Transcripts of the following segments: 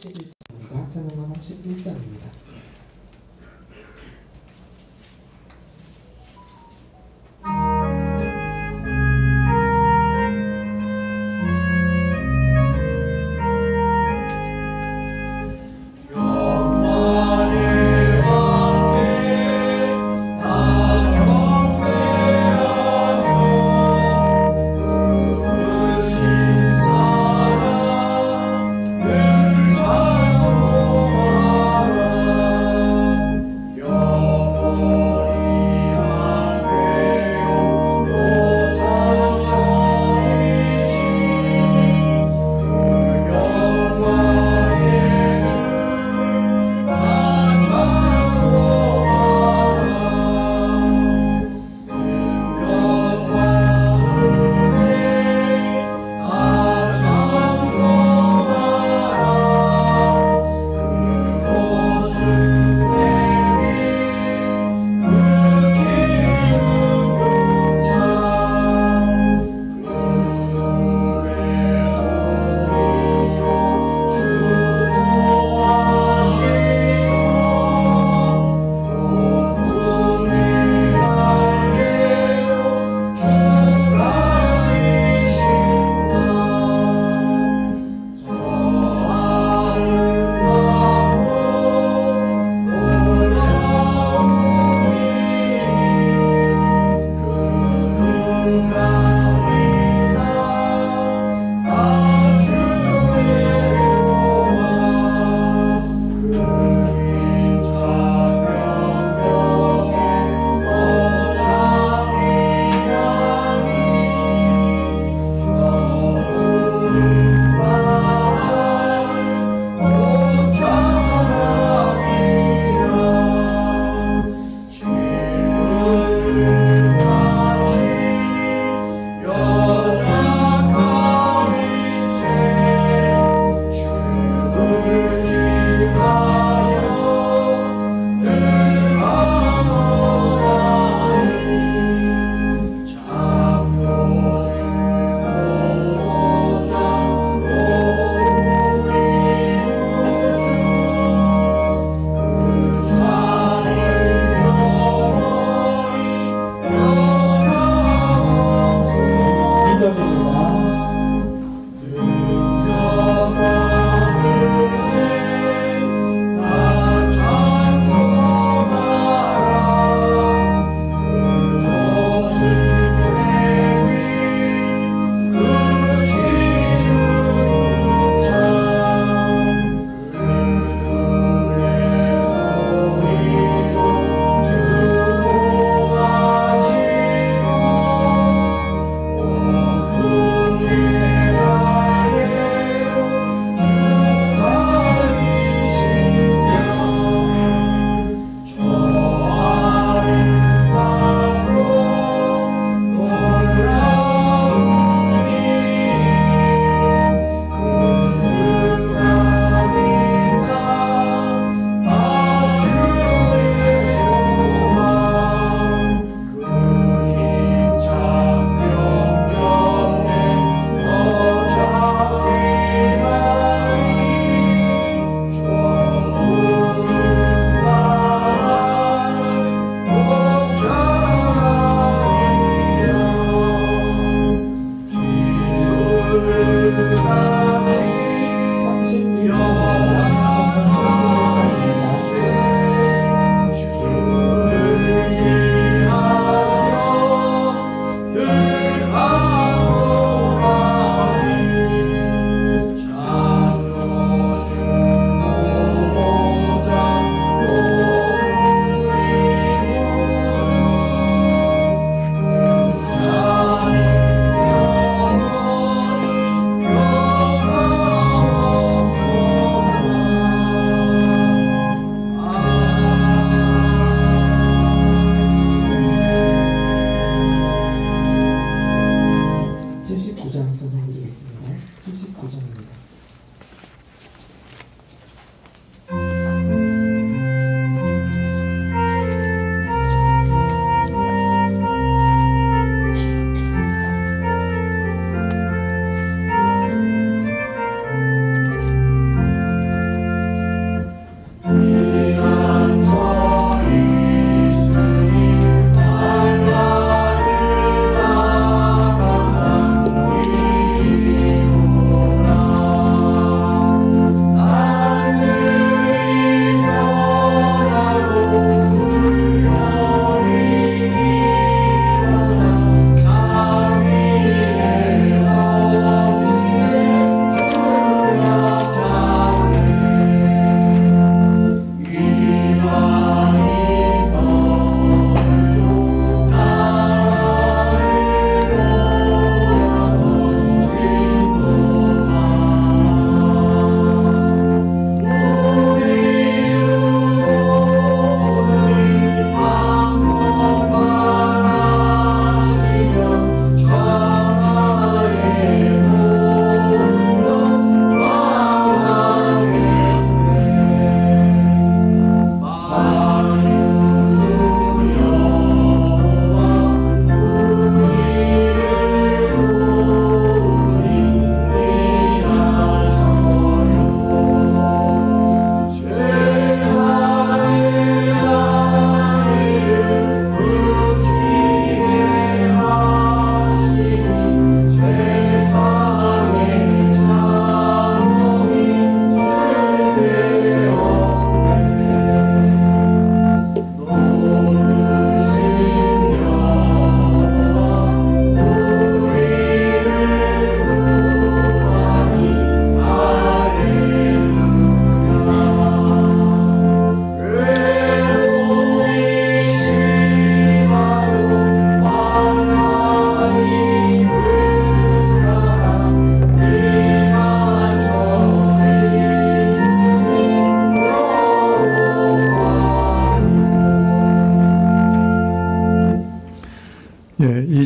31장입니다. 찬양가 31장입니다. 늘 잘 통하라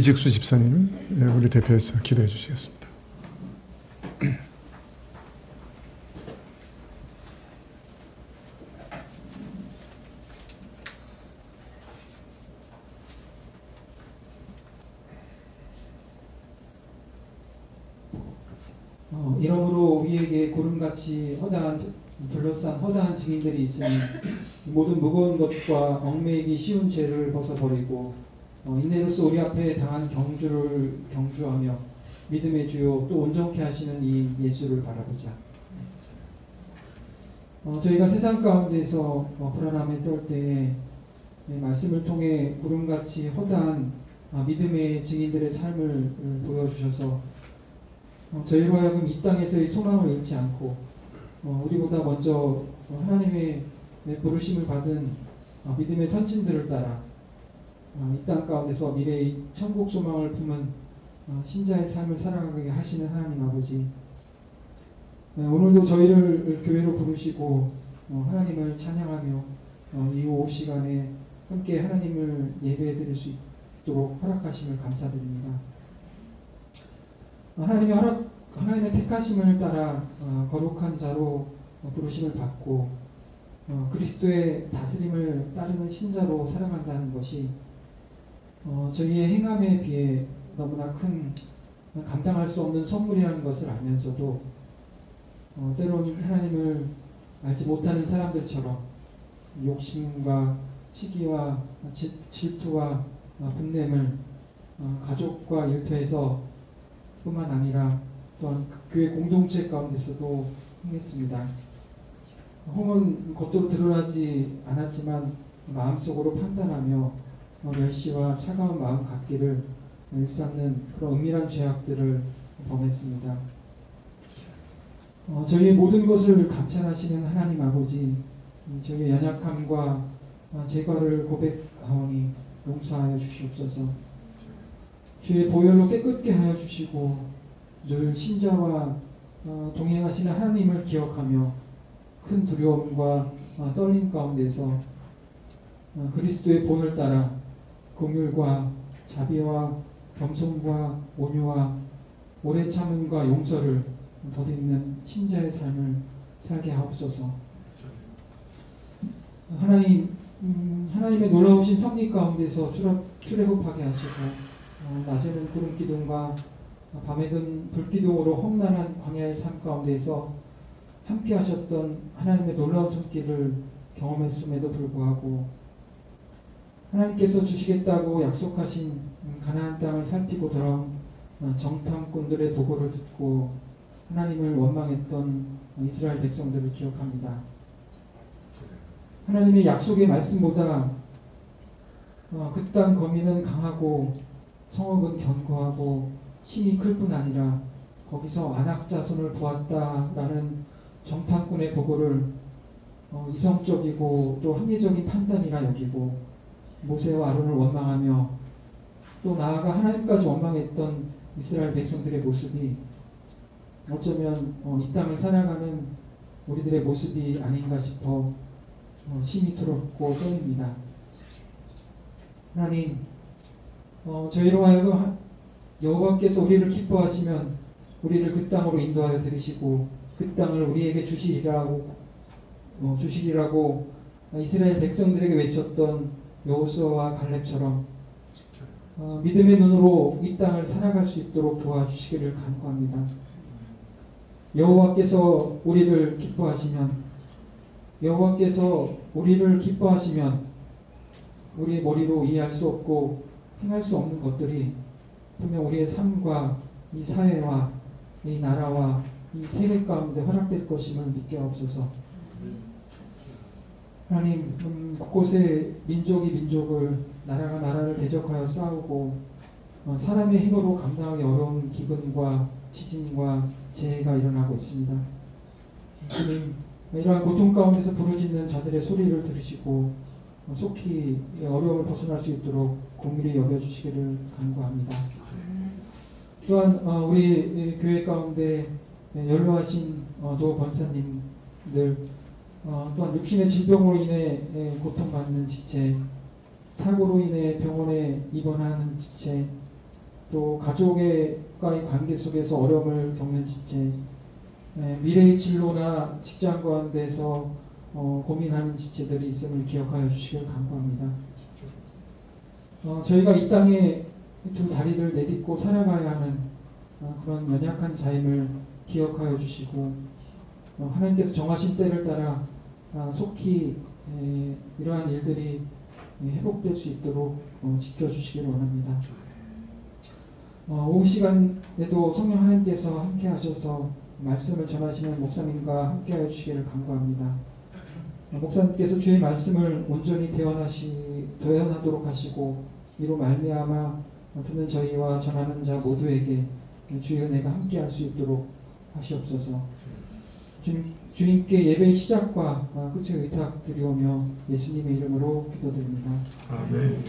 이직수 집사님, 우리 대표해서 기도해 주시겠습니다. 이러므로 우리에게 구름같이 둘러싼 허다한 증인들이 있으니 모든 무거운 것과 얽매이기 쉬운 죄를 벗어버리고 인내로서 우리 앞에 당한 경주를 경주하며 믿음의 주요 또 온전케 하시는 이 예수를 바라보자. 저희가 세상 가운데서 불안함에 떨 때에 말씀을 통해 구름같이 허다한 믿음의 증인들의 삶을 보여주셔서 저희로 하여금 이 땅에서의 소망을 잃지 않고 우리보다 먼저 하나님의 부르심을 받은 믿음의 선진들을 따라 이 땅 가운데서 미래의 천국 소망을 품은 신자의 삶을 살아가게 하시는 하나님 아버지, 오늘도 저희를 교회로 부르시고 하나님을 찬양하며 이 오후 시간에 함께 하나님을 예배해 드릴 수 있도록 허락하심을 감사드립니다. 하나님의 택하심을 따라 거룩한 자로 부르심을 받고 그리스도의 다스림을 따르는 신자로 살아간다는 것이 저희의 행함에 비해 너무나 큰 감당할 수 없는 선물이라는 것을 알면서도 때론 하나님을 알지 못하는 사람들처럼 욕심과 시기와 질투와 분냄을 가족과 일터에서 뿐만 아니라 또한 교회 공동체 가운데서도 행했습니다. 홍은 겉으로 드러나지 않았지만 마음속으로 판단하며 멸시와 차가운 마음 갖기를 일삼는 그런 은밀한 죄악들을 범했습니다. 저희의 모든 것을 감찰하시는 하나님 아버지, 저희의 연약함과 죄과를 고백하오니 용서하여 주시옵소서. 주의 보혈로 깨끗게 하여 주시고 늘 신자와 동행하시는 하나님을 기억하며 큰 두려움과 떨림 가운데서 그리스도의 본을 따라 긍휼과 자비와 겸손과 온유와 오래 참음과 용서를 덧입는 신자의 삶을 살게 하옵소서. 하나님의 놀라우신 섭리 가운데서 출애굽하게 하시고 낮에는 구름 기둥과 밤에는 불 기둥으로 험난한 광야의 삶 가운데서 함께 하셨던 하나님의 놀라운 손길을 경험했음에도 불구하고 하나님께서 주시겠다고 약속하신 가나안 땅을 살피고 돌아온 정탐꾼들의 보고를 듣고 하나님을 원망했던 이스라엘 백성들을 기억합니다. 하나님의 약속의 말씀보다 그 땅 거민은 강하고 성읍은 견고하고 힘이 클 뿐 아니라 거기서 안악자손을 보았다라는 정탐꾼의 보고를 이성적이고 또 합리적인 판단이라 여기고 모세와 아론을 원망하며 또 나아가 하나님까지 원망했던 이스라엘 백성들의 모습이 어쩌면 이 땅을 살아가는 우리들의 모습이 아닌가 싶어 심히 두렵고 떨립니다. 하나님, 저희로 하여금 여호와께서 우리를 기뻐하시면 우리를 그 땅으로 인도하여 들으시고 그 땅을 우리에게 주시리라고 이스라엘 백성들에게 외쳤던 여호수아와 갈렙처럼 믿음의 눈으로 이 땅을 살아갈 수 있도록 도와주시기를 간구합니다. 여호와께서 우리를 기뻐하시면 우리의 머리로 이해할 수 없고 행할 수 없는 것들이 분명 우리의 삶과 이 사회와 이 나라와 이 세계 가운데 허락될 것임을 믿게 하옵소서. 하나님, 곳곳에 민족이 민족을, 나라가 나라를 대적하여 싸우고 사람의 힘으로 감당하기 어려운 기근과 시진과 재해가 일어나고 있습니다. 주님, 이러한 고통 가운데서 부르짖는 자들의 소리를 들으시고 속히 어려움을 벗어날 수 있도록 긍휼히 여겨주시기를 간구합니다. 또한 우리 교회 가운데 연로하신 노 권사님들, 또한 육신의 질병으로 인해 고통받는 지체, 사고로 인해 병원에 입원하는 지체, 또 가족과의 관계 속에서 어려움을 겪는 지체, 미래의 진로나 직장 가운데서 고민하는 지체들이 있음을 기억하여 주시길 간구합니다. 저희가 이 땅에 두 다리를 내딛고 살아가야 하는 그런 연약한 자임을 기억하여 주시고 하나님께서 정하신 때를 따라 속히 이러한 일들이 회복될 수 있도록 지켜주시기를 원합니다. 오후 시간에도 성령 하나님께서 함께 하셔서 말씀을 전하시는 목사님과 함께 하여 주시기를 간구합니다. 목사님께서 주의 말씀을 온전히 대언하도록 하시고 이로 말미암아 듣는 저희와 전하는 자 모두에게 주의 은혜가 함께 할 수 있도록 하시옵소서. 주님께 예배의 시작과 끝을 의탁드리오며 예수님의 이름으로 기도드립니다. 아멘.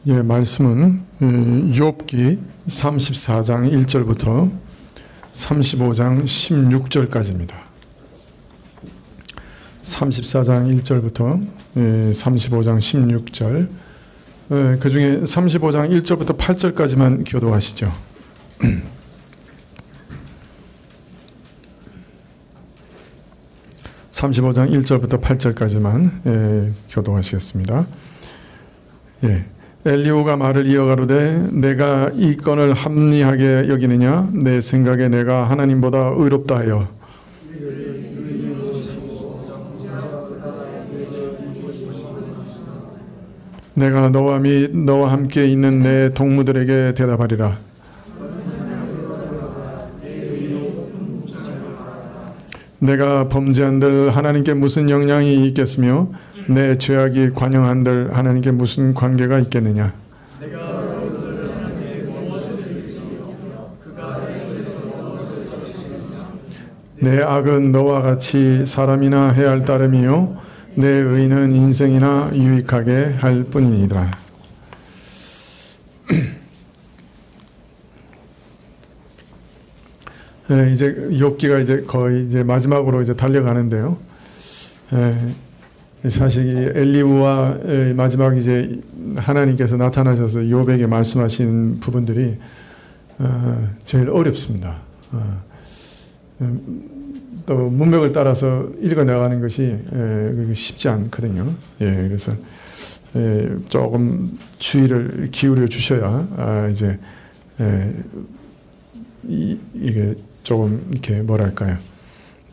예, 말씀은 욥기 34장 1절부터 35장 16절까지입니다. 34장 1절부터 35장 16절, 그 중에 35장 1절부터 8절까지만 교도하시죠. 35장 1절부터 8절까지만 교도하시겠습니다. 예. 엘리후가 말을 이어가로되 내가 이 건을 합리하게 여기느냐 내 생각에 내가 하나님보다 의롭다 하여 내가 너와 및 너와 함께 있는 내 동무들에게 대답하리라. 내가 범죄한들 하나님께 무슨 영향이 있겠으며 내 죄악이 관영한들 하나님께 무슨 관계가 있겠느냐. 내 악은 너와 같이 사람이나 해할 따름이요 내 의는 인생이나 유익하게 할 뿐이니라. 네, 이제 욥기가 이제 거의 이제 마지막으로 이제 달려가는데요. 사실 엘리후와 마지막 이제 하나님께서 나타나셔서 욥에게 말씀하신 부분들이 제일 어렵습니다. 또 문맥을 따라서 읽어나가는 것이 쉽지 않거든요. 예, 그래서 조금 주의를 기울여 주셔야 이제 이게 조금 이렇게 뭐랄까요,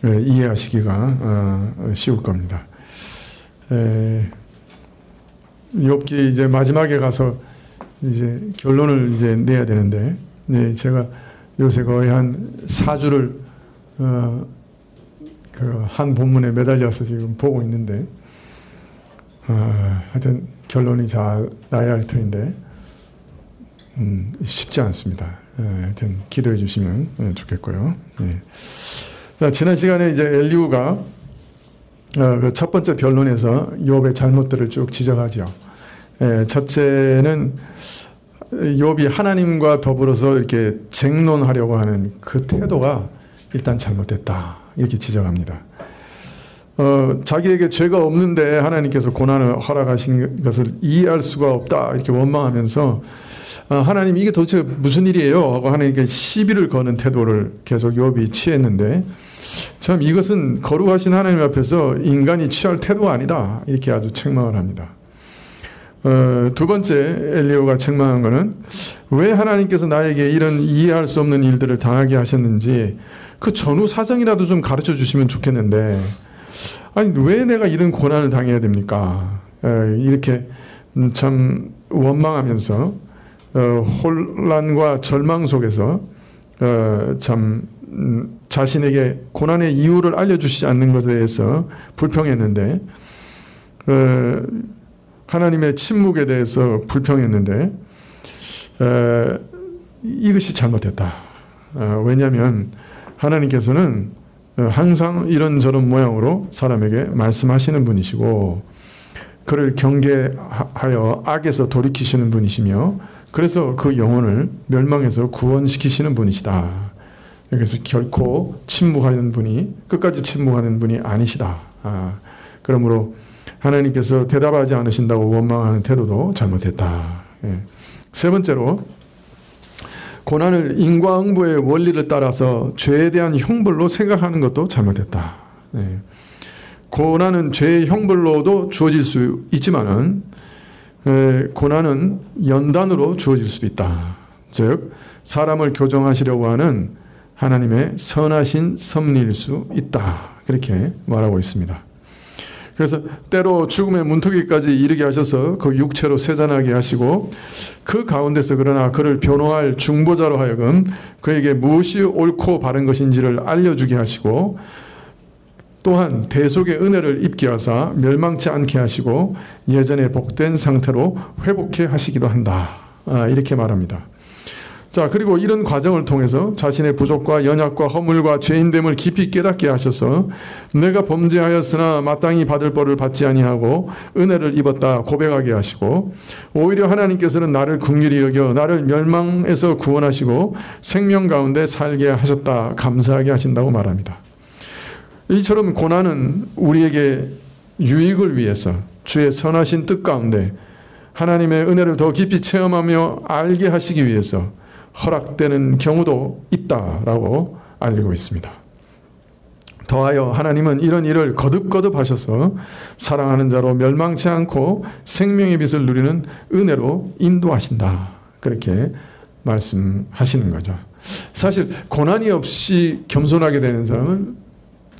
이해하시기가 쉬울 겁니다. 욥기 이제 마지막에 가서 이제 결론을 이제 내야 되는데, 제가 요새 거의 한 4주를 그 한 본문에 매달려서 지금 보고 있는데, 하여튼 결론이 잘 나야 할 터인데 쉽지 않습니다. 하여튼 기도해 주시면 좋겠고요. 자, 지난 시간에 이제 엘리후가 그 첫 번째 변론에서 욥의 잘못들을 쭉 지적하죠. 첫째는 욥이 하나님과 더불어서 이렇게 쟁론하려고 하는 그 태도가 일단 잘못됐다, 이렇게 지적합니다. 자기에게 죄가 없는데 하나님께서 고난을 허락하신 것을 이해할 수가 없다, 이렇게 원망하면서 하나님 이게 도대체 무슨 일이에요? 하고 하나님께 시비를 거는 태도를 계속 욥이 취했는데, 참 이것은 거룩하신 하나님 앞에서 인간이 취할 태도가 아니다, 이렇게 아주 책망을 합니다. 두 번째 엘리후가 책망한 것은 왜 하나님께서 나에게 이런 이해할 수 없는 일들을 당하게 하셨는지 그 전후 사정이라도 좀 가르쳐 주시면 좋겠는데, 아니 왜 내가 이런 고난을 당해야 됩니까? 이렇게 참 원망하면서 혼란과 절망 속에서 참 자신에게 고난의 이유를 알려주시지 않는 것에 대해서 불평했는데, 하나님의 침묵에 대해서 불평했는데, 이것이 잘못됐다. 왜냐하면 하나님께서는 항상 이런저런 모양으로 사람에게 말씀하시는 분이시고 그를 경계하여 악에서 돌이키시는 분이시며 그래서 그 영혼을 멸망에서 구원시키시는 분이시다. 그래서 결코 침묵하는 분이, 끝까지 침묵하는 분이 아니시다. 그러므로 하나님께서 대답하지 않으신다고 원망하는 태도도 잘못했다. 세 번째로, 고난을 인과응보의 원리를 따라서 죄에 대한 형벌로 생각하는 것도 잘못했다. 고난은 죄의 형벌로도 주어질 수 있지만은 고난은 연단으로 주어질 수도 있다. 즉 사람을 교정하시려고 하는 하나님의 선하신 섭리일 수 있다. 그렇게 말하고 있습니다. 그래서 때로 죽음의 문턱에까지 이르게 하셔서 그 육체로 세잔하게 하시고 그 가운데서 그러나 그를 변호할 중보자로 하여금 그에게 무엇이 옳고 바른 것인지를 알려주게 하시고 또한 대속의 은혜를 입게 하사 멸망치 않게 하시고 예전에 복된 상태로 회복해 하시기도 한다. 이렇게 말합니다. 자, 그리고 이런 과정을 통해서 자신의 부족과 연약과 허물과 죄인됨을 깊이 깨닫게 하셔서 내가 범죄하였으나 마땅히 받을 벌을 받지 아니하고 은혜를 입었다 고백하게 하시고 오히려 하나님께서는 나를 긍휼히 여겨 나를 멸망에서 구원하시고 생명 가운데 살게 하셨다 감사하게 하신다고 말합니다. 이처럼 고난은 우리에게 유익을 위해서 주의 선하신 뜻 가운데 하나님의 은혜를 더 깊이 체험하며 알게 하시기 위해서 허락되는 경우도 있다라고 알리고 있습니다. 더하여 하나님은 이런 일을 거듭거듭 하셔서 사랑하는 자로 멸망치 않고 생명의 빛을 누리는 은혜로 인도하신다. 그렇게 말씀하시는 거죠. 사실 고난이 없이 겸손하게 되는 사람은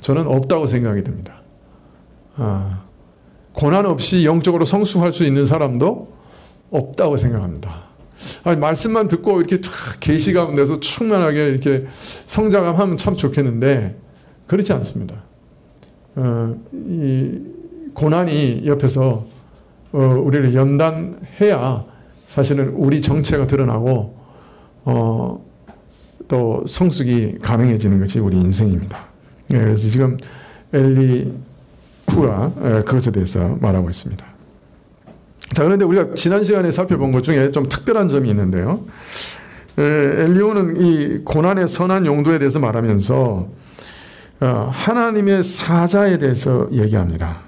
저는 없다고 생각이 듭니다. 고난 없이 영적으로 성숙할 수 있는 사람도 없다고 생각합니다. 말씀만 듣고 이렇게 계시 가운데서 충만하게 이렇게 성장하면 참 좋겠는데 그렇지 않습니다. 이 고난이 옆에서 우리를 연단해야 사실은 우리 정체가 드러나고 또 성숙이 가능해지는 것이 우리 인생입니다. 그래서 지금 엘리후가 그것에 대해서 말하고 있습니다. 자, 그런데 우리가 지난 시간에 살펴본 것 중에 좀 특별한 점이 있는데요. 엘리후는 이 고난의 선한 용도에 대해서 말하면서 하나님의 사자에 대해서 얘기합니다.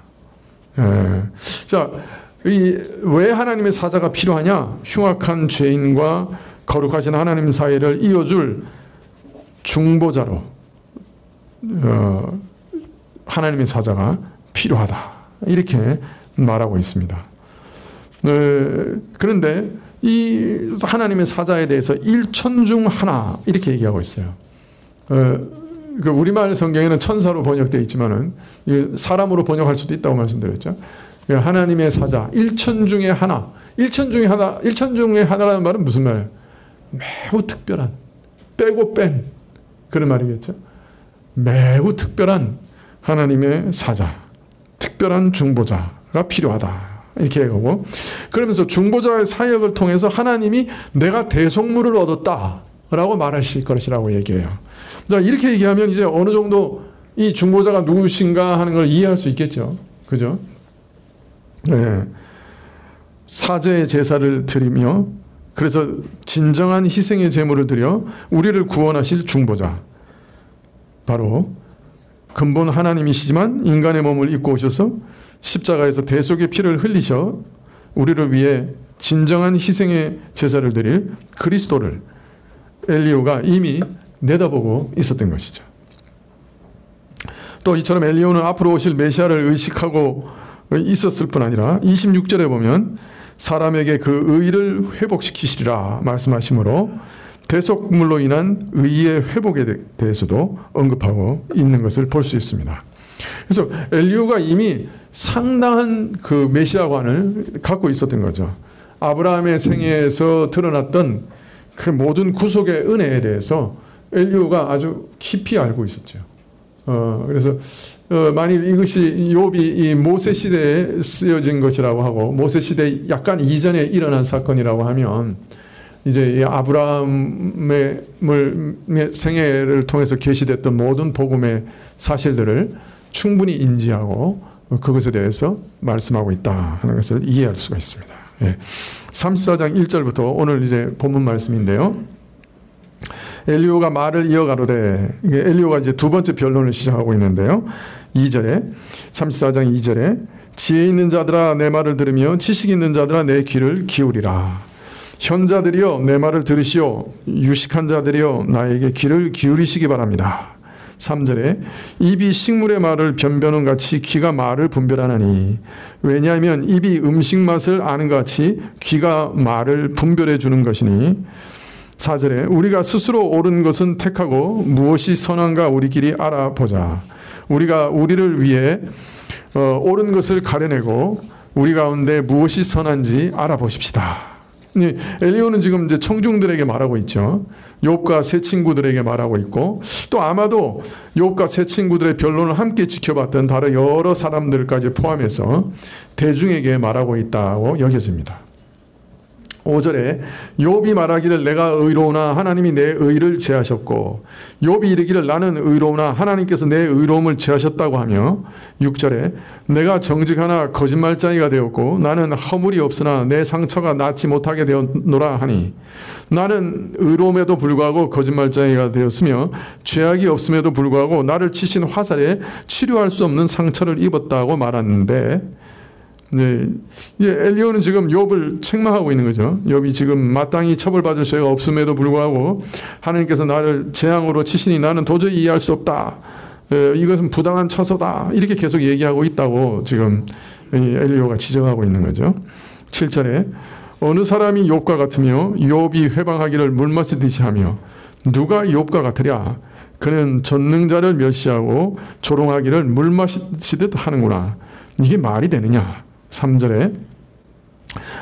자, 왜 하나님의 사자가 필요하냐? 흉악한 죄인과 거룩하신 하나님 사이를 이어줄 중보자로 하나님의 사자가 필요하다. 이렇게 말하고 있습니다. 그런데 이 하나님의 사자에 대해서 일천 중 하나 이렇게 얘기하고 있어요. 그 우리말 성경에는 천사로 번역되어 있지만은 사람으로 번역할 수도 있다고 말씀드렸죠. 하나님의 사자 일천 중에 하나, 일천 중에 하나라는 말은 무슨 말이에요? 매우 특별한, 빼고 뺀 그런 말이겠죠. 매우 특별한 하나님의 사자, 특별한 중보자가 필요하다. 이렇게 얘기하고 그러면서 중보자의 사역을 통해서 하나님이 내가 대속물을 얻었다라고 말하실 것이라고 얘기해요. 자, 이렇게 얘기하면 이제 어느 정도 이 중보자가 누구신가 하는 걸 이해할 수 있겠죠. 그죠? 네. 사죄의 제사를 드리며 그래서 진정한 희생의 제물을 드려 우리를 구원하실 중보자. 바로 근본 하나님이시지만 인간의 몸을 입고 오셔서 십자가에서 대속의 피를 흘리셔 우리를 위해 진정한 희생의 제사를 드릴 그리스도를 엘리후가 이미 내다보고 있었던 것이죠. 또 이처럼 엘리후는 앞으로 오실 메시아를 의식하고 있었을 뿐 아니라 26절에 보면 사람에게 그 의를 회복시키시리라 말씀하시므로 대속물로 인한 의의 회복에 대해서도 언급하고 있는 것을 볼 수 있습니다. 그래서 엘리후가 이미 상당한 그 메시아관을 갖고 있었던 거죠. 아브라함의 생애에서 드러났던 그 모든 구속의 은혜에 대해서 엘리후가 아주 깊이 알고 있었죠. 그래서 만일 이것이 욥이 이 모세 시대에 쓰여진 것이라고 하고 모세 시대 약간 이전에 일어난 사건이라고 하면 이제 이 아브라함의 생애를 통해서 계시됐던 모든 복음의 사실들을 충분히 인지하고 그것에 대해서 말씀하고 있다 하는 것을 이해할 수가 있습니다. 34장 1절부터 오늘 이제 본문 말씀인데요. 엘리후가 말을 이어가로되, 엘리후가 이제 두 번째 변론을 시작하고 있는데요. 2절에 34장 2절에 지혜 있는 자들아 내 말을 들으며 지식 있는 자들아 내 귀를 기울이라. 현자들이여 내 말을 들으시오. 유식한 자들이여 나에게 귀를 기울이시기 바랍니다. 3절에 입이 식물의 말을 변변한 같이 귀가 말을 분별하나니 왜냐하면 입이 음식 맛을 아는 것 같이 귀가 말을 분별해 주는 것이니. 4절에 우리가 스스로 옳은 것은 택하고 무엇이 선한가 우리끼리 알아보자. 우리가 우리를 위해 옳은 것을 가려내고 우리 가운데 무엇이 선한지 알아보십시다. 엘리후는 지금 이제 청중들에게 말하고 있죠. 욥과 세 친구들에게 말하고 있고, 또 아마도 욥과 세 친구들의 변론을 함께 지켜봤던 다른 여러 사람들까지 포함해서 대중에게 말하고 있다고 여겨집니다. 5절에 욥이 말하기를 내가 의로우나 하나님이 내 의를 제하셨고, 욥이 이르기를 나는 의로우나 하나님께서 내 의로움을 제하셨다고 하며, 6절에 내가 정직하나 거짓말쟁이가 되었고 나는 허물이 없으나 내 상처가 낫지 못하게 되었노라 하니, 나는 의로움에도 불구하고 거짓말쟁이가 되었으며 죄악이 없음에도 불구하고 나를 치신 화살에 치료할 수 없는 상처를 입었다고 말하는데, 엘리후는 지금 욥을 책망하고 있는 거죠. 욥이 지금 마땅히 처벌받을 죄가 없음에도 불구하고 하나님께서 나를 재앙으로 치시니 나는 도저히 이해할 수 없다. 이것은 부당한 처소다. 이렇게 계속 얘기하고 있다고 지금 엘리후가 지적하고 있는 거죠. 7절에 어느 사람이 욥과 같으며 욥이 회방하기를 물마시듯이 하며 누가 욥과 같으랴. 그는 전능자를 멸시하고 조롱하기를 물마시듯 하는구나. 이게 말이 되느냐. 3절에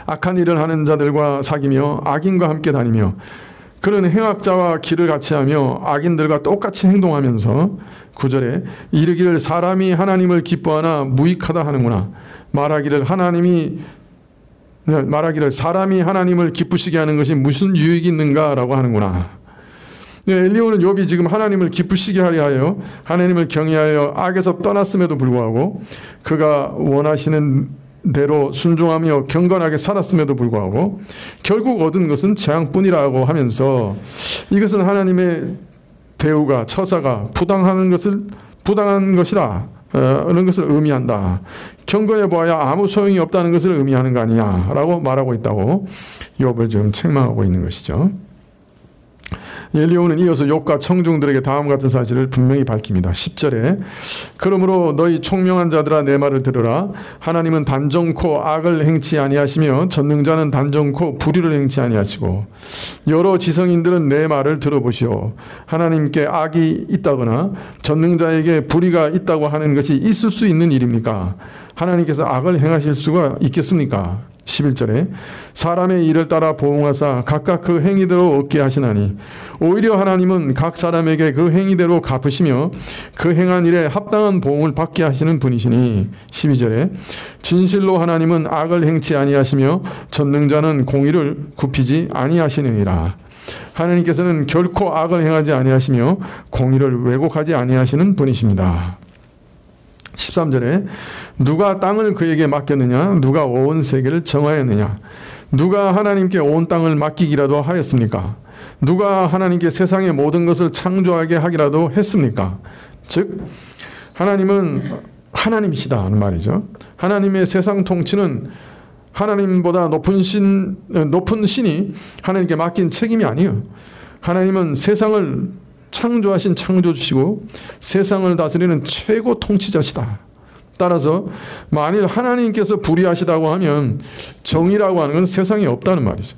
악한 일을 하는 자들과 사귀며 악인과 함께 다니며 그는 행악자와 길을 같이 하며 악인들과 똑같이 행동하면서 9절에 이르기를 사람이 하나님을 기뻐하나 무익하다 하는구나. 말하기를 사람이 하나님을 기쁘시게 하는 것이 무슨 유익이 있는가라고 하는구나. 엘리후는 욥이 지금 하나님을 기쁘시게 하려 하여 하나님을 경외하여 악에서 떠났음에도 불구하고 그가 원하시는 대로 순종하며 경건하게 살았음에도 불구하고 결국 얻은 것은 재앙뿐이라고 하면서 이것은 하나님의 대우가 처사가 부당한 것이다. 이런 것을 의미한다. 경건해 보아야 아무 소용이 없다는 것을 의미하는 거 아니냐라고 말하고 있다고 욥을 지금 책망하고 있는 것이죠. 엘리후는 이어서 욥과 청중들에게 다음 같은 사실을 분명히 밝힙니다. 10절에 그러므로 너희 총명한 자들아 내 말을 들으라. 하나님은 단정코 악을 행치 아니하시며 전능자는 단정코 불의를 행치 아니하시고 여러 지성인들은 내 말을 들어보시오. 하나님께 악이 있다거나 전능자에게 불의가 있다고 하는 것이 있을 수 있는 일입니까? 하나님께서 악을 행하실 수가 있겠습니까? 11절에 사람의 일을 따라 보응하사 각각 그 행위대로 얻게 하시나니 오히려 하나님은 각 사람에게 그 행위대로 갚으시며 그 행한 일에 합당한 보응을 받게 하시는 분이시니 12절에 진실로 하나님은 악을 행치 아니하시며 전능자는 공의를 굽히지 아니하시느니라. 하나님께서는 결코 악을 행하지 아니하시며 공의를 왜곡하지 아니하시는 분이십니다. 13절에 누가 땅을 그에게 맡겼느냐? 누가 온 세계를 정하였느냐? 누가 하나님께 온 땅을 맡기기라도 하였습니까? 누가 하나님께 세상의 모든 것을 창조하게 하기라도 했습니까? 즉 하나님은 하나님이시다는 말이죠. 하나님의 세상 통치는 하나님보다 높은 신이 하나님께 맡긴 책임이 아니에요. 하나님은 세상을 창조하신 창조주시고 세상을 다스리는 최고 통치자시다. 따라서 만일 하나님께서 불의하시다고 하면 정의라고 하는 건 세상에 없다는 말이죠.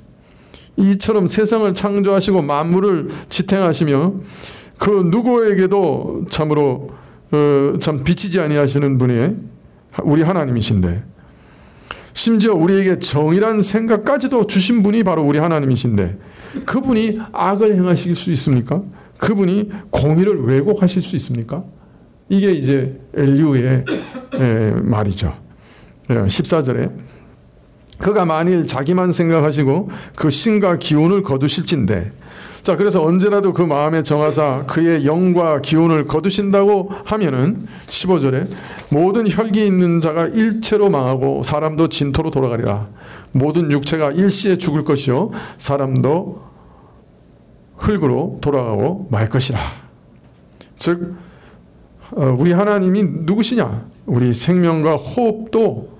이처럼 세상을 창조하시고 만물을 지탱하시며 그 누구에게도 참으로 참 비치지 아니하시는 분이 우리 하나님이신데, 심지어 우리에게 정의란 생각까지도 주신 분이 바로 우리 하나님이신데 그분이 악을 행하실 수 있습니까? 그분이 공의를 왜곡하실 수 있습니까? 이게 이제 엘리후의 말이죠. 14절에 그가 만일 자기만 생각하시고 그 신과 기운을 거두실진데 자, 그래서 언제라도 그 마음에 정하사 그의 영과 기운을 거두신다고 하면은 15절에 모든 혈기 있는 자가 일체로 망하고 사람도 진토로 돌아가리라. 모든 육체가 일시에 죽을 것이요 사람도 흙으로 돌아가고 말 것이라. 즉 우리 하나님이 누구시냐? 우리 생명과 호흡도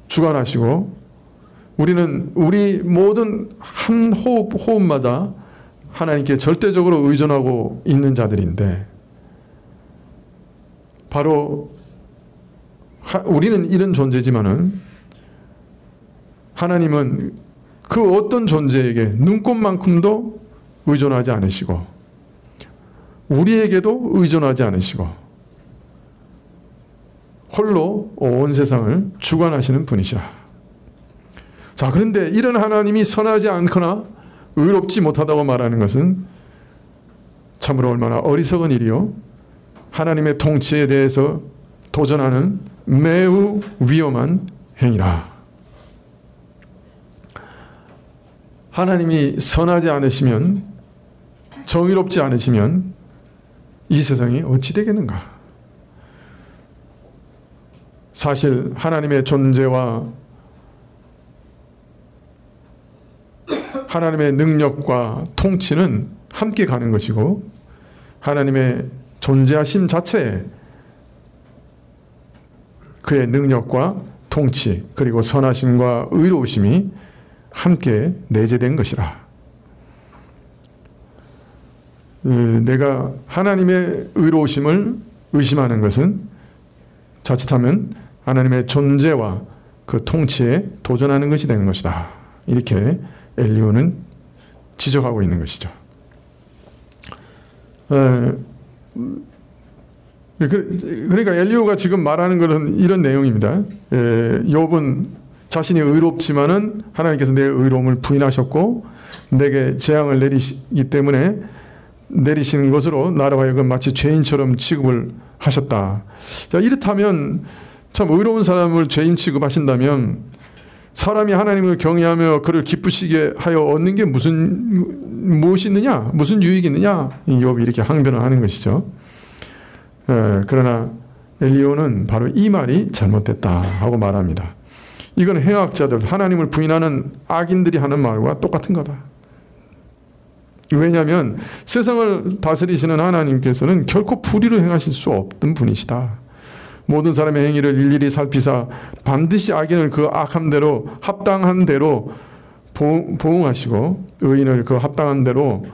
주관하시고 우리는 우리 모든 한 호흡마다 하나님께 절대적으로 의존하고 있는 자들인데 바로 우리는 이런 존재지만은 하나님은 그 어떤 존재에게 눈꼽만큼도 의존하지 않으시고 우리에게도 의존하지 않으시고 홀로 온 세상을 주관하시는 분이시라. 자, 그런데 이런 하나님이 선하지 않거나 의롭지 못하다고 말하는 것은 참으로 얼마나 어리석은 일이요 하나님의 통치에 대해서 도전하는 매우 위험한 행위라. 하나님이 선하지 않으시면 정의롭지 않으시면 이 세상이 어찌 되겠는가? 사실 하나님의 존재와 하나님의 능력과 통치는 함께 가는 것이고 하나님의 존재하심 자체에 그의 능력과 통치 그리고 선하심과 의로우심이 함께 내재된 것이라. 내가 하나님의 의로우심을 의심하는 것은 자칫하면 하나님의 존재와 그 통치에 도전하는 것이 되는 것이다. 이렇게 엘리후는 지적하고 있는 것이죠. 그러니까 엘리후가 지금 말하는 것은 이런 내용입니다. 욥은 자신이 의롭지만은 하나님께서 내 의로움을 부인하셨고 내게 재앙을 내리시기 때문에 내리시는 것으로 나로 하여금 마치 죄인처럼 취급을 하셨다. 자, 이렇다면 참 의로운 사람을 죄인 취급하신다면 사람이 하나님을 경외하며 그를 기쁘시게 하여 얻는 게 무엇이 있느냐? 무슨 유익이 있느냐? 욥이 이렇게 항변을 하는 것이죠. 그러나 엘리후는 바로 이 말이 잘못됐다 하고 말합니다. 이건 행악자들, 하나님을 부인하는 악인들이 하는 말과 똑같은 거다. 왜냐하면 세상을 다스리시는 하나님께서는 결코 불의를 행하실 수 없던 분이시다. 모든 사람의 행위를 일일이 살피사 반드시 악인을 그 악한 대로 합당한 대로 보응하시고 의인을 그 합당한 대로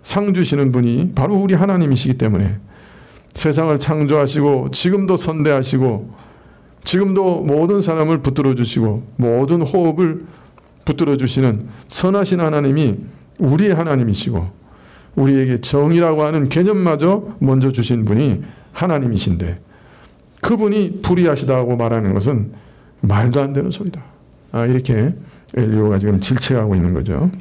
상 주시는 분이 바로 우리 하나님이시기 때문에 세상을 창조하시고 지금도 선대하시고 지금도 모든 사람을 붙들어 주시고 모든 호흡을 붙들어 주시는 선하신 하나님이 우리의 하나님이시고 우리에게 정의라고 하는 개념마저 먼저 주신 분이 하나님이신데 그분이 불의하시다고 말하는 것은 말도 안 되는 소리다. 이렇게 엘리후가 지금 질책하고 있는 거죠.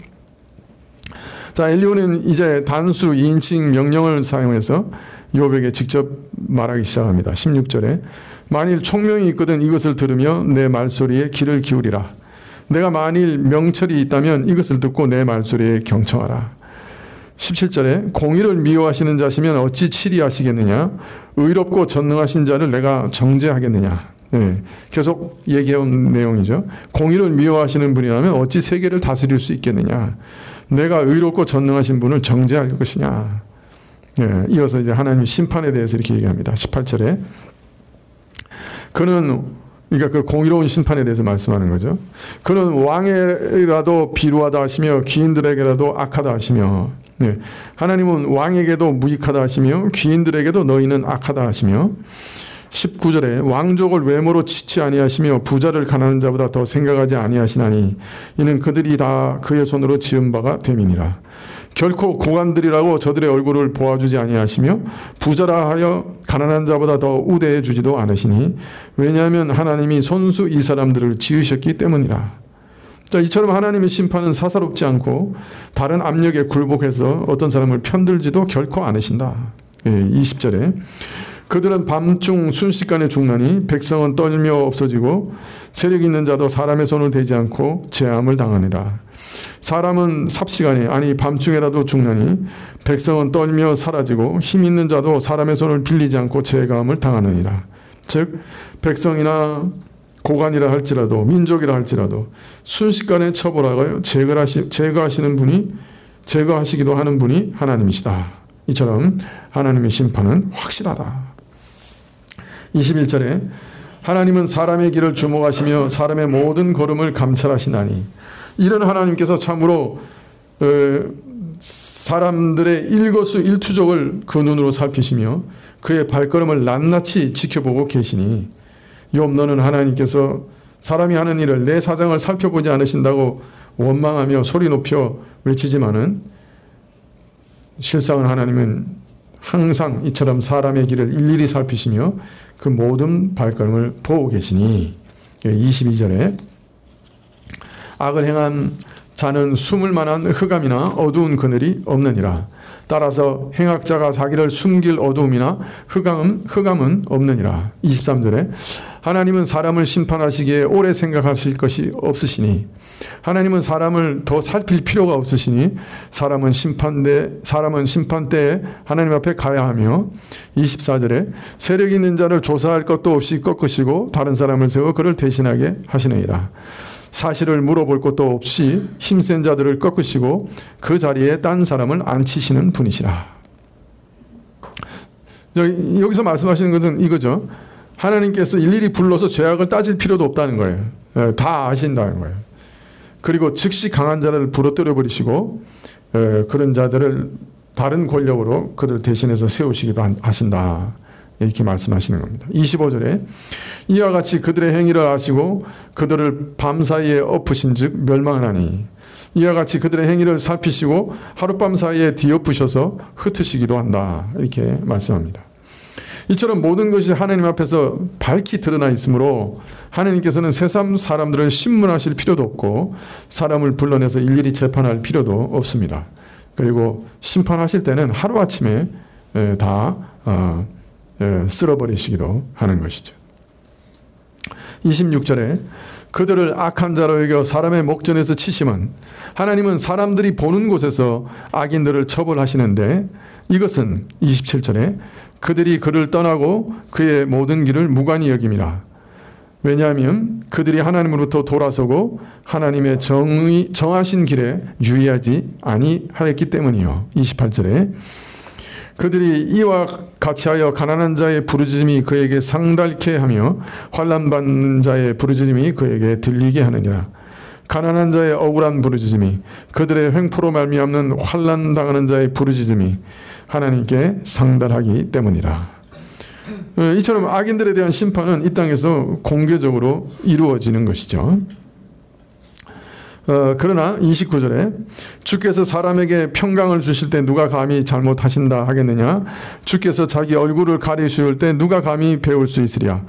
자, 엘리후는 이제 단수 2인칭 명령을 사용해서 욥에게 직접 말하기 시작합니다. 16절에 만일 총명이 있거든 이것을 들으며 내 말소리에 귀를 기울이라. 내가 만일 명철이 있다면 이것을 듣고 내 말소리에 경청하라. 17절에 공의를 미워하시는 자시면 어찌 치리하시겠느냐? 의롭고 전능하신 자를 내가 정죄하겠느냐? 네, 계속 얘기해온 내용이죠. 공의를 미워하시는 분이라면 어찌 세계를 다스릴 수 있겠느냐? 내가 의롭고 전능하신 분을 정죄할 것이냐? 네, 이어서 이제 하나님 심판에 대해서 이렇게 얘기합니다. 18절에 그는 그러니까 그 공의로운 심판에 대해서 말씀하는 거죠. 그는 왕에라도 비루하다 하시며 귀인들에게라도 악하다 하시며 네, 하나님은 왕에게도 무익하다 하시며 귀인들에게도 너희는 악하다 하시며 19절에 왕족을 외모로 치지 아니하시며 부자를 가난한 자보다 더 생각하지 아니하시나니 이는 그들이 다 그의 손으로 지은 바가 됨이니라. 결코 고관들이라고 저들의 얼굴을 보아주지 아니하시며 부자라 하여 가난한 자보다 더 우대해 주지도 않으시니 왜냐하면 하나님이 손수 이 사람들을 지으셨기 때문이라. 자, 이처럼 하나님의 심판은 사사롭지 않고 다른 압력에 굴복해서 어떤 사람을 편들지도 결코 않으신다. 20절에 그들은 밤중 순식간에 죽나니 백성은 떨며 없어지고 세력 있는 자도 사람의 손을 대지 않고 재앙을 당하니라. 사람은 삽시간에 아니 밤중에라도 죽나니 백성은 떨며 사라지고 힘 있는 자도 사람의 손을 빌리지 않고 제감을 당하느니라. 즉 백성이나 고관이라 할지라도 민족이라 할지라도 순식간에 처벌하여 제거하시기도 하는 분이 하나님이시다. 이처럼 하나님의 심판은 확실하다. 21절에 하나님은 사람의 길을 주목하시며 사람의 모든 걸음을 감찰하시나니 이런 하나님께서 참으로 사람들의 일거수일투족을 그 눈으로 살피시며 그의 발걸음을 낱낱이 지켜보고 계시니 욥 너는 하나님께서 사람이 하는 일을 내 사정을 살펴보지 않으신다고 원망하며 소리 높여 외치지만은 실상은 하나님은 항상 이처럼 사람의 길을 일일이 살피시며 그 모든 발걸음을 보고 계시니 22절에 악을 행한 자는 숨을 만한 흑암이나 어두운 그늘이 없느니라. 따라서 행악자가 자기를 숨길 어두움이나 흑암은 없느니라. 23절에 하나님은 사람을 심판하시기에 오래 생각하실 것이 없으시니 하나님은 사람을 더 살필 필요가 없으시니 사람은 심판 때에 하나님 앞에 가야 하며 24절에 세력 있는 자를 조사할 것도 없이 꺾으시고 다른 사람을 세워 그를 대신하게 하시느니라. 사실을 물어볼 것도 없이 힘센 자들을 꺾으시고 그 자리에 딴 사람을 앉히시는 분이시라. 여기서 말씀하시는 것은 이거죠. 하나님께서 일일이 불러서 죄악을 따질 필요도 없다는 거예요. 다 아신다는 거예요. 그리고 즉시 강한 자를 부러뜨려 버리시고 그런 자들을 다른 권력으로 그들 대신해서 세우시기도 하신다. 이렇게 말씀하시는 겁니다. 25절에 이와 같이 그들의 행위를 아시고 그들을 밤사이에 엎으신 즉 멸망하나니 이와 같이 그들의 행위를 살피시고 하룻밤 사이에 뒤엎으셔서 흩으시기도 한다. 이렇게 말씀합니다. 이처럼 모든 것이 하나님 앞에서 밝히 드러나 있으므로 하나님께서는 세상 사람들을 신문하실 필요도 없고 사람을 불러내서 일일이 재판할 필요도 없습니다. 그리고 심판하실 때는 하루아침에 다 쓸어버리시기도 하는 것이죠. 26절에 그들을 악한 자로 여겨 사람의 목전에서 치심은 하나님은 사람들이 보는 곳에서 악인들을 처벌하시는데 이것은 27절에 그들이 그를 떠나고 그의 모든 길을 무관히 여김이라. 왜냐하면 그들이 하나님으로부터 돌아서고 하나님의 정하신 길에 유의하지 아니하였기 때문이요. 28절에 그들이 이와 같이 하여 가난한 자의 부르짖음이 그에게 상달케 하며 환난받는 자의 부르짖음이 그에게 들리게 하느니라. 가난한 자의 억울한 부르짖음이 그들의 횡포로 말미암는 환난당하는 자의 부르짖음이 하나님께 상달하기 때문이라. 이처럼 악인들에 대한 심판은 이 땅에서 공개적으로 이루어지는 것이죠. 그러나 29절에 주께서 사람에게 평강을 주실 때 누가 감히 잘못하신다 하겠느냐. 주께서 자기 얼굴을 가리시울 때 누가 감히 배울 수 있으랴.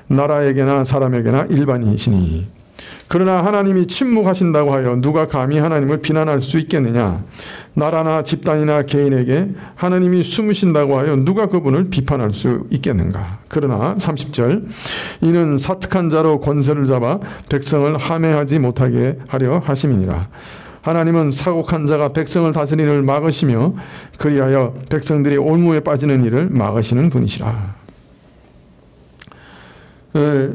나라에게나 사람에게나 일반이시니. 그러나 하나님이 침묵하신다고 하여 누가 감히 하나님을 비난할 수 있겠느냐. 나라나 집단이나 개인에게 하나님이 숨으신다고 하여 누가 그분을 비판할 수 있겠는가. 그러나 30절 이는 사특한 자로 권세를 잡아 백성을 함해하지 못하게 하려 하심이니라. 하나님은 사곡한 자가 백성을 다스리는 일을 막으시며 그리하여 백성들이 올무에 빠지는 일을 막으시는 분이시라.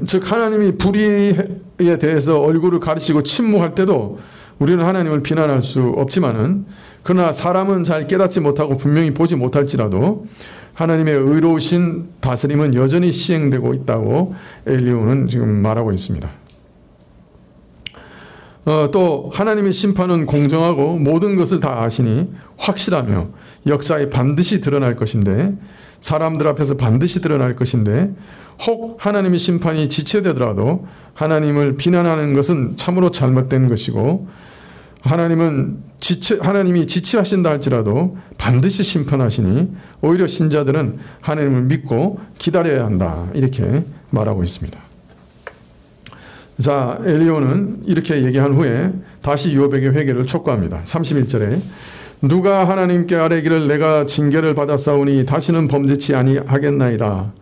즉 하나님이 불의에 대해서 얼굴을 가리시고 침묵할 때도 우리는 하나님을 비난할 수 없지만은 그러나 사람은 잘 깨닫지 못하고 분명히 보지 못할지라도 하나님의 의로우신 다스림은 여전히 시행되고 있다고 엘리후는 지금 말하고 있습니다. 또 하나님의 심판은 공정하고 모든 것을 다 아시니 확실하며 역사에 반드시 드러날 것인데 사람들 앞에서 반드시 드러날 것인데 혹 하나님의 심판이 지체되더라도 하나님을 비난하는 것은 참으로 잘못된 것이고 하나님이 지체하신다 할지라도 반드시 심판하시니 오히려 신자들은 하나님을 믿고 기다려야 한다. 이렇게 말하고 있습니다. 자, 엘리후는 이렇게 얘기한 후에 다시 욥에게 회개를 촉구합니다. 31절에 누가 하나님께 아뢰기를 내가 징계를 받았사오니 다시는 범죄치 아니하겠나이다.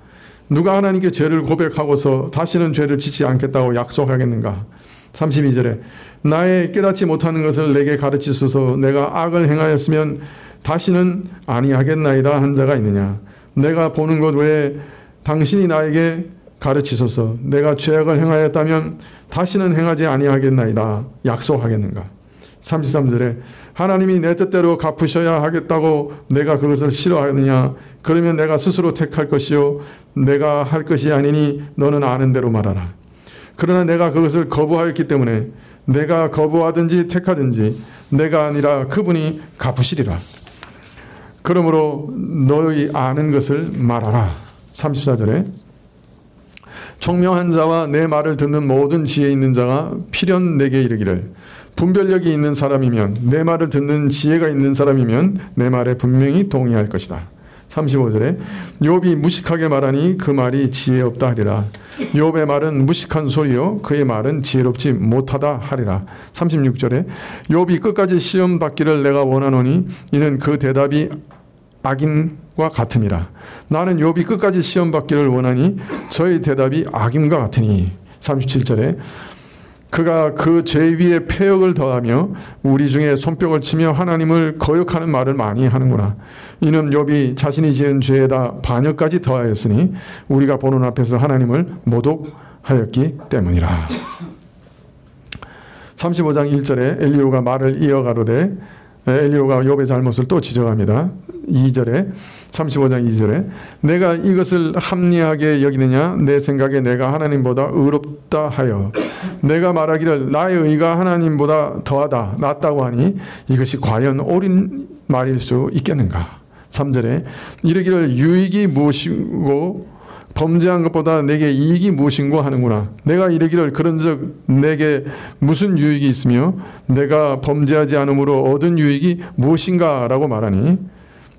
누가 하나님께 죄를 고백하고서 다시는 죄를 짓지 않겠다고 약속하겠는가. 32절에 나의 깨닫지 못하는 것을 내게 가르치소서. 내가 악을 행하였으면 다시는 아니하겠나이다 한 자가 있느냐. 내가 보는 것 외에 당신이 나에게 가르치소서. 내가 죄악을 행하였다면 다시는 행하지 아니하겠나이다 약속하겠는가. 33절에 하나님이 내 뜻대로 갚으셔야 하겠다고 내가 그것을 싫어하느냐. 그러면 내가 스스로 택할 것이요 내가 할 것이 아니니 너는 아는 대로 말하라. 그러나 내가 그것을 거부하였기 때문에 내가 거부하든지 택하든지 내가 아니라 그분이 갚으시리라. 그러므로 너희 아는 것을 말하라. 34절에 총명한 자와 내 말을 듣는 모든 지혜 있는 자가 필연 내게 이르기를 분별력이 있는 사람이면 내 말을 듣는 지혜가 있는 사람이면 내 말에 분명히 동의할 것이다. 35절에 욥이 무식하게 말하니 그 말이 지혜 없다 하리라. 욥의 말은 무식한 소리요 그의 말은 지혜롭지 못하다 하리라. 36절에 욥이 끝까지 시험 받기를 내가 원하노니 이는 그 대답이 악인과 같음이라. 나는 욥이 끝까지 시험 받기를 원하니 저의 대답이 악임과 같으니. 37절에 그가 그 죄 위에 폐역을 더하며 우리 중에 손뼉을 치며 하나님을 거역하는 말을 많이 하는구나. 이는 욥이 자신이 지은 죄에다 반역까지 더하였으니 우리가 보는 앞에서 하나님을 모독하였기 때문이라. 35장 1절에 엘리후가 말을 이어가로되 엘리후가 욥의 잘못을 또 지적합니다. 2절에 35장 2절에 내가 이것을 합리하게 여기느냐 내 생각에 내가 하나님보다 의롭다 하여 내가 말하기를 나의 의가 하나님보다 더하다 낫다고 하니 이것이 과연 옳은 말일 수 있겠는가. 3절에 이르기를 유익이 무엇이고 범죄한 것보다 내게 이익이 무엇인고 하는구나. 내가 이르기를 그런즉 내게 무슨 유익이 있으며 내가 범죄하지 않음으로 얻은 유익이 무엇인가 라고 말하니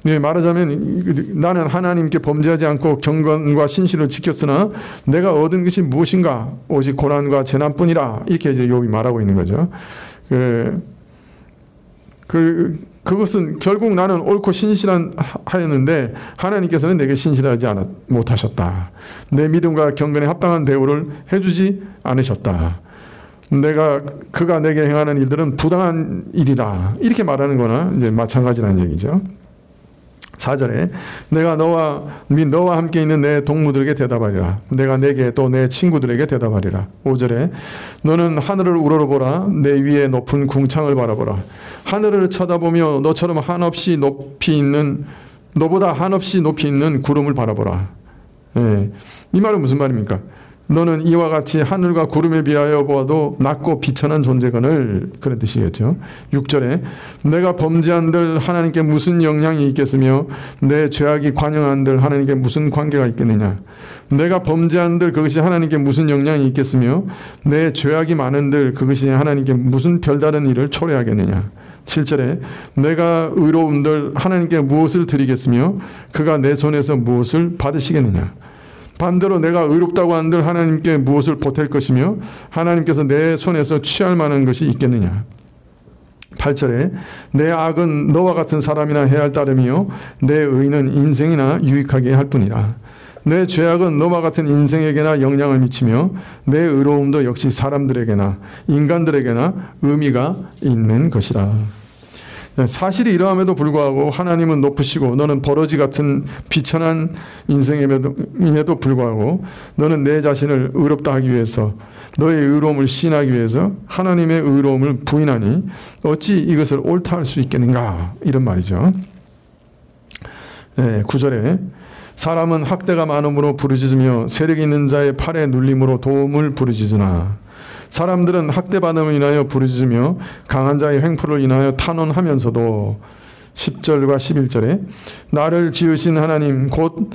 말하자면 나는 하나님께 범죄하지 않고 경건과 신실을 지켰으나 내가 얻은 것이 무엇인가 오직 고난과 재난뿐이라 이렇게 이제 욥이 말하고 있는 거죠. 그것은 결국 나는 옳고 신실하였는데 하나님께서는 내게 신실하지 못하셨다. 내 믿음과 경건에 합당한 대우를 해주지 않으셨다. 그가 내게 행하는 일들은 부당한 일이다. 이렇게 말하는 거나 이제 마찬가지라는 얘기죠. 4절에 내가 너와 함께 있는 내 동무들에게 대답하리라. 내가 내게 또 내 친구들에게 대답하리라. 5절에 너는 하늘을 우러러보라. 내 위에 높은 궁창을 바라보라. 하늘을 쳐다보며 너처럼 너보다 한없이 높이 있는 구름을 바라보라. 이 말은 무슨 말입니까? 너는 이와 같이 하늘과 구름에 비하여 보아도 낮고 비천한 존재거늘 그런 뜻이겠죠. 6절에 내가 범죄한들 하나님께 무슨 영향이 있겠으며 내 죄악이 관영한들 하나님께 무슨 관계가 있겠느냐. 내가 범죄한들 그것이 하나님께 무슨 영향이 있겠으며 내 죄악이 많은들 그것이 하나님께 무슨 별다른 일을 초래하겠느냐. 7절에 내가 의로운들 하나님께 무엇을 드리겠으며 그가 내 손에서 무엇을 받으시겠느냐. 반대로 내가 의롭다고 한들 하나님께 무엇을 보탤 것이며 하나님께서 내 손에서 취할 만한 것이 있겠느냐. 8절에 내 악은 너와 같은 사람이나 해할 따름이요 내 의는 인생이나 유익하게 할 뿐이라. 내 죄악은 너와 같은 인생에게나 영향을 미치며 내 의로움도 역시 사람들에게나 인간들에게나 의미가 있는 것이라. 사실이 이러함에도 불구하고 하나님은 높으시고 너는 버러지 같은 비천한 인생임에도 불구하고 너는 내 자신을 의롭다 하기 위해서 너의 의로움을 시인하기 위해서 하나님의 의로움을 부인하니 어찌 이것을 옳다 할 수 있겠는가 이런 말이죠. 9절에 사람은 학대가 많음으로 부르짖으며 세력 있는 자의 팔에 눌림으로 도움을 부르짖으나 사람들은 학대받음을 인하여 부르짖으며 강한 자의 횡포를 인하여 탄원하면서도 10절과 11절에 나를 지으신 하나님 곧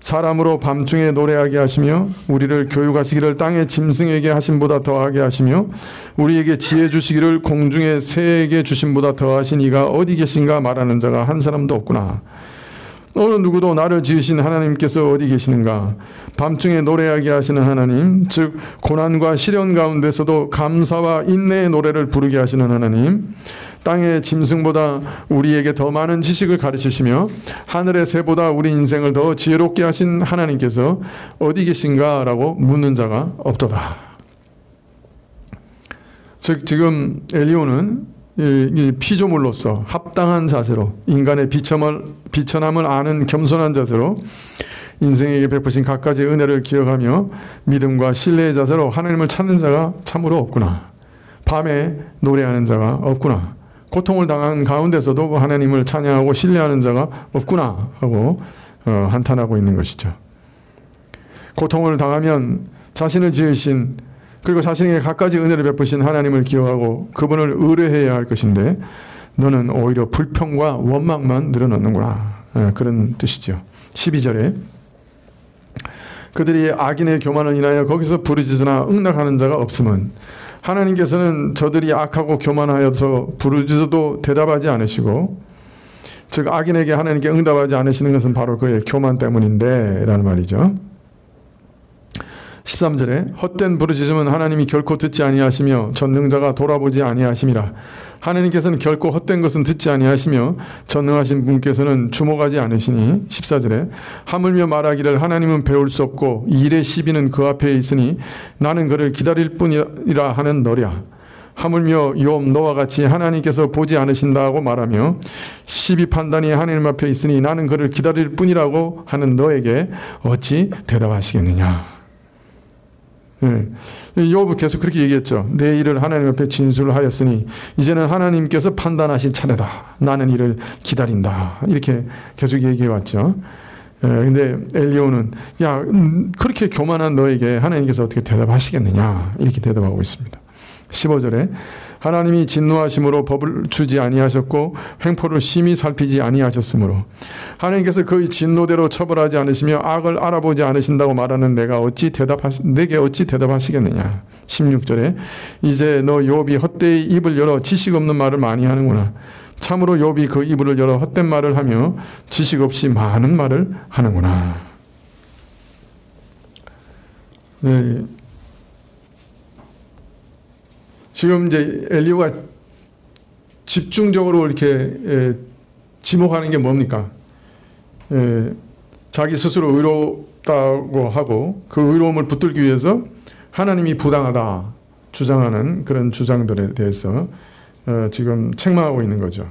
사람으로 밤중에 노래하게 하시며 우리를 교육하시기를 땅의 짐승에게 하심보다 더하게 하시며 우리에게 지혜 주시기를 공중의 새에게 주심보다 더하신 이가 어디 계신가 말하는 자가 한 사람도 없구나. 어느 누구도 나를 지으신 하나님께서 어디 계시는가? 밤중에 노래하게 하시는 하나님, 즉 고난과 시련 가운데서도 감사와 인내의 노래를 부르게 하시는 하나님, 땅의 짐승보다 우리에게 더 많은 지식을 가르치시며 하늘의 새보다 우리 인생을 더 지혜롭게 하신 하나님께서 어디 계신가? 라고 묻는 자가 없도다. 즉 지금 엘리오는 이 피조물로서 합당한 자세로 인간의 비천함을 아는 겸손한 자세로 인생에게 베푸신 갖가지 은혜를 기억하며 믿음과 신뢰의 자세로 하나님을 찾는 자가 참으로 없구나. 밤에 노래하는 자가 없구나. 고통을 당한 가운데서도 하나님을 찬양하고 신뢰하는 자가 없구나 하고 한탄하고 있는 것이죠. 고통을 당하면 자신을 지으신 그리고 자신에게 갖가지 은혜를 베푸신 하나님을 기억하고 그분을 의뢰해야 할 것인데 너는 오히려 불평과 원망만 늘어놓는구나. 그런 뜻이죠. 12절에 그들이 악인의 교만을 인하여 거기서 부르짖으나 응답하는 자가 없음은 하나님께서는 저들이 악하고 교만하여서 부르짖어도 대답하지 않으시고 즉 악인에게 하나님께 응답하지 않으시는 것은 바로 그의 교만 때문인데 라는 말이죠. 13절에 헛된 부르짖음은 하나님이 결코 듣지 아니하시며 전능자가 돌아보지 아니하심이라. 하나님께서는 결코 헛된 것은 듣지 아니하시며 전능하신 분께서는 주목하지 않으시니. 14절에 하물며 말하기를 하나님은 배울 수 없고 일의 시비는 그 앞에 있으니 나는 그를 기다릴 뿐이라 하는 너랴. 하물며 욥 너와 같이 하나님께서 보지 않으신다고 말하며 시비 판단이 하나님 앞에 있으니 나는 그를 기다릴 뿐이라고 하는 너에게 어찌 대답하시겠느냐. 욥은 계속 그렇게 얘기했죠. 내 일을 하나님 앞에 진술을 하였으니 이제는 하나님께서 판단하실 차례다. 나는 이를 기다린다. 이렇게 계속 얘기해 왔죠. 근데 엘리오는 야 그렇게 교만한 너에게 하나님께서 어떻게 대답하시겠느냐 이렇게 대답하고 있습니다. 15절에 하나님이 진노하심으로 법을 주지 아니하셨고 횡포를 심히 살피지 아니하셨으므로 하나님께서 그의 진노대로 처벌하지 않으시며 악을 알아보지 않으신다고 말하는 내게 어찌 대답하시겠느냐. 16절에 이제 너 욥이 헛되이 입을 열어 지식 없는 말을 많이 하는구나. 참으로 욥이 그 입을 열어 헛된 말을 하며 지식 없이 많은 말을 하는구나. 네. 지금 이제 엘리오가 집중적으로 이렇게 지목하는 게 뭡니까? 자기 스스로 의롭다고 하고 그 의로움을 붙들기 위해서 하나님이 부당하다 주장하는 그런 주장들에 대해서 지금 책망하고 있는 거죠.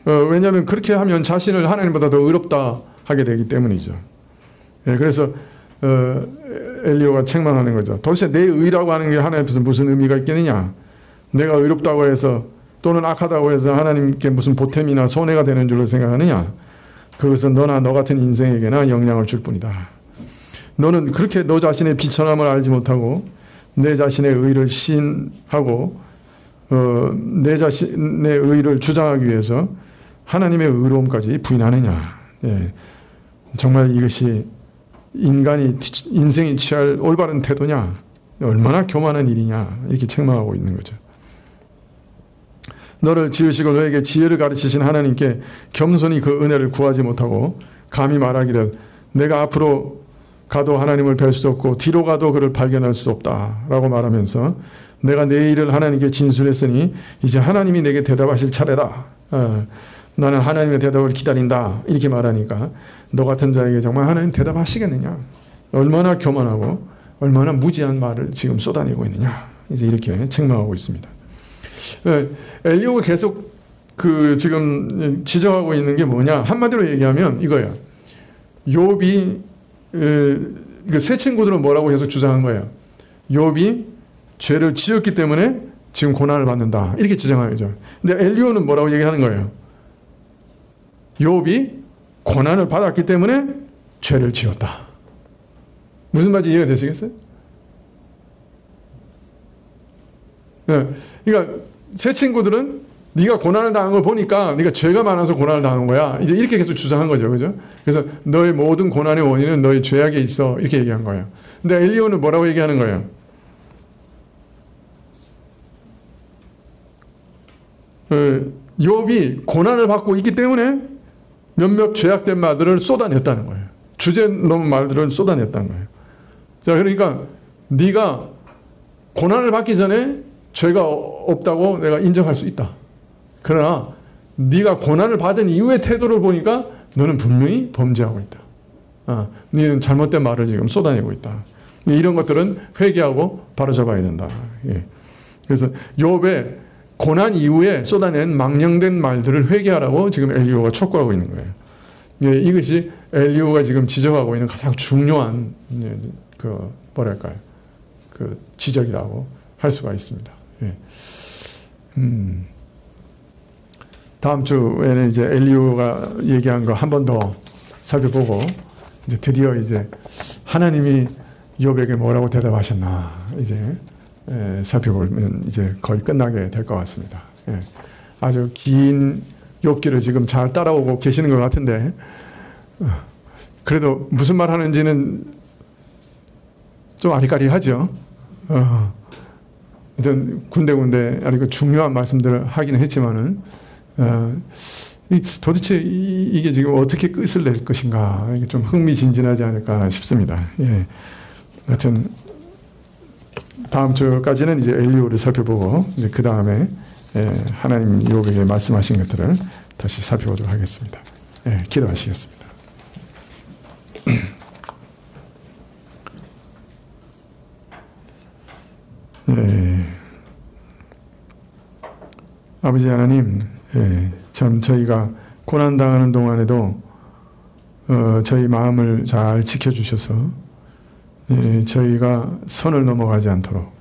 왜냐하면 그렇게 하면 자신을 하나님보다 더 의롭다 하게 되기 때문이죠. 그래서 엘리오가 책망하는 거죠. 도대체 내 의라고 하는 게 하나님 앞에서 무슨 의미가 있겠느냐. 내가 의롭다고 해서 또는 악하다고 해서 하나님께 무슨 보탬이나 손해가 되는 줄로 생각하느냐. 그것은 너나 너 같은 인생에게나 영향을 줄 뿐이다. 너는 그렇게 너 자신의 비천함을 알지 못하고 내 자신의 의를 시인하고 내 자신의 의를 주장하기 위해서 하나님의 의로움까지 부인하느냐. 정말 이것이 인생이 취할 올바른 태도냐? 얼마나 교만한 일이냐? 이렇게 책망하고 있는 거죠. 너를 지으시고 너에게 지혜를 가르치신 하나님께 겸손히 그 은혜를 구하지 못하고 감히 말하기를 내가 앞으로 가도 하나님을 뵐 수 없고 뒤로 가도 그를 발견할 수 없다라고 말하면서 내가 내 일을 하나님께 진술했으니 이제 하나님이 내게 대답하실 차례다. 나는 하나님의 대답을 기다린다. 이렇게 말하니까 너 같은 자에게 정말 하나님 대답하시겠느냐. 얼마나 교만하고 얼마나 무지한 말을 지금 쏟아내고 있느냐. 이제 이렇게 책망하고 있습니다. 엘리오가 계속 지금 지적하고 있는 게 뭐냐. 한마디로 얘기하면 이거예요. 욥이 세 친구들은 뭐라고 계속 주장한 거예요. 욥이 죄를 지었기 때문에 지금 고난을 받는다. 이렇게 주장하죠. 근데 엘리오는 뭐라고 얘기하는 거예요. 욥이 고난을 받았기 때문에 죄를 지었다. 무슨 말인지 이해가 되시겠어요? 그러니까 세 친구들은 네가 고난을 당한 걸 보니까 네가 죄가 많아서 고난을 당한 거야. 이제 이렇게 계속 주장한 거죠. 그죠? 그래서 너의 모든 고난의 원인은 너의 죄악에 있어. 이렇게 얘기한 거예요. 근데 엘리오는 뭐라고 얘기하는 거예요? 욥이 고난을 받고 있기 때문에 몇몇 죄악된 말들을 쏟아냈다는 거예요. 주제 넘은 말들을 쏟아냈다는 거예요. 자, 그러니까 네가 고난을 받기 전에 죄가 없다고 내가 인정할 수 있다. 그러나 네가 고난을 받은 이후의 태도를 보니까 너는 분명히 범죄하고 있다. 너는 잘못된 말을 지금 쏟아내고 있다. 이런 것들은 회개하고 바로잡아야 된다. 예. 그래서 욥의 고난 이후에 쏟아낸 망령된 말들을 회개하라고 지금 엘리후가 촉구하고 있는 거예요. 예, 이것이 엘리후가 지금 지적하고 있는 가장 중요한 그 지적이라고 할 수가 있습니다. 예. 다음 주에는 이제 엘리후가 얘기한 거 한 번 더 살펴보고 이제 드디어 이제 하나님이 욥에게 뭐라고 대답하셨나 이제 살펴보면 이제 거의 끝나게 될 것 같습니다. 예. 아주 긴 욥기를 지금 잘 따라오고 계시는 것 같은데 그래도 무슨 말 하는지는 좀 아리까리하죠. 군데군데 아니고 중요한 말씀들을 하기는 했지만은 도대체 이게 지금 어떻게 끝을 낼 것인가 이게 좀 흥미진진하지 않을까 싶습니다. 예. 하여튼 다음 주까지는 이제 엘리후를 살펴보고 이제 그 다음에 하나님 욥에게 말씀하신 것들을 다시 살펴보도록 하겠습니다. 예, 기도하시겠습니다. 예. 아버지 하나님, 참 저희가 고난당하는 동안에도 저희 마음을 잘 지켜주셔서 저희가 선을 넘어가지 않도록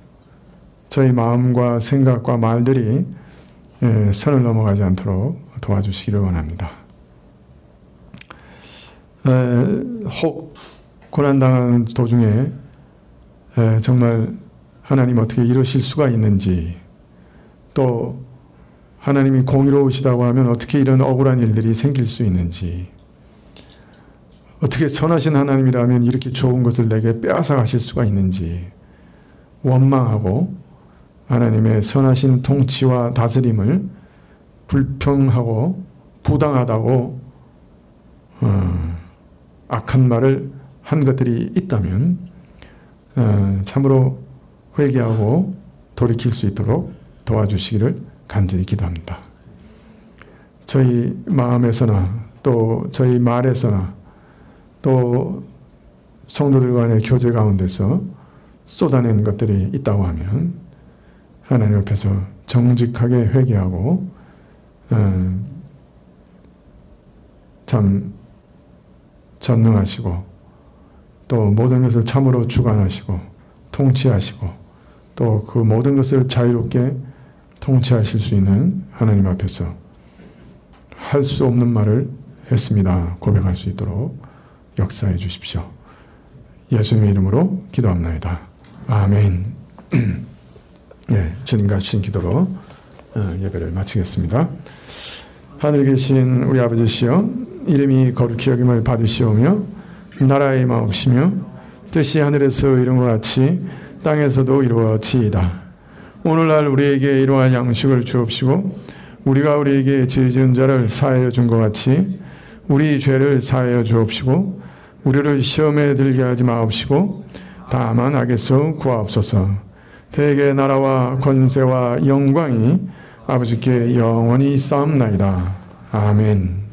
저희 마음과 생각과 말들이 선을 넘어가지 않도록 도와주시기를 원합니다. 혹 고난당하는 도중에 정말 하나님 어떻게 이러실 수가 있는지, 또 하나님이 공의로우시다고 하면 어떻게 이런 억울한 일들이 생길 수 있는지, 어떻게 선하신 하나님이라면 이렇게 좋은 것을 내게 빼앗아 가실 수가 있는지 원망하고 하나님의 선하신 통치와 다스림을 불평하고 부당하다고 악한 말을 한 것들이 있다면 참으로 회개하고 돌이킬 수 있도록 도와주시기를 간절히 기도합니다. 저희 마음에서나 또 저희 말에서나 또 성도들 간의 교제 가운데서 쏟아낸 것들이 있다고 하면 하나님 앞에서 정직하게 회개하고 참 전능하시고 또 모든 것을 참으로 주관하시고 통치하시고 또 그 모든 것을 자유롭게 통치하실 수 있는 하나님 앞에서 할 수 없는 말을 했습니다 고백할 수 있도록 역사해 주십시오. 예수님의 이름으로 기도합나이다. 아멘. 네, 주님과 주신 기도로 예배를 마치겠습니다. 하늘에 계신 우리 아버지시여, 이름이 거룩히 여김을 받으시오며 나라의 임하옵시며 뜻이 하늘에서 이룬 것 같이 땅에서도 이루어지이다. 오늘날 우리에게 이러한 양식을 주옵시고 우리가 우리에게 죄 지은 자를 사하여 준 것 같이 우리 죄를 사하여 주옵시고 우리를 시험에 들게 하지 마옵시고 다만 악에서 구하옵소서. 대개 나라와 권세와 영광이 아버지께 영원히 쌓옵나이다. 아멘.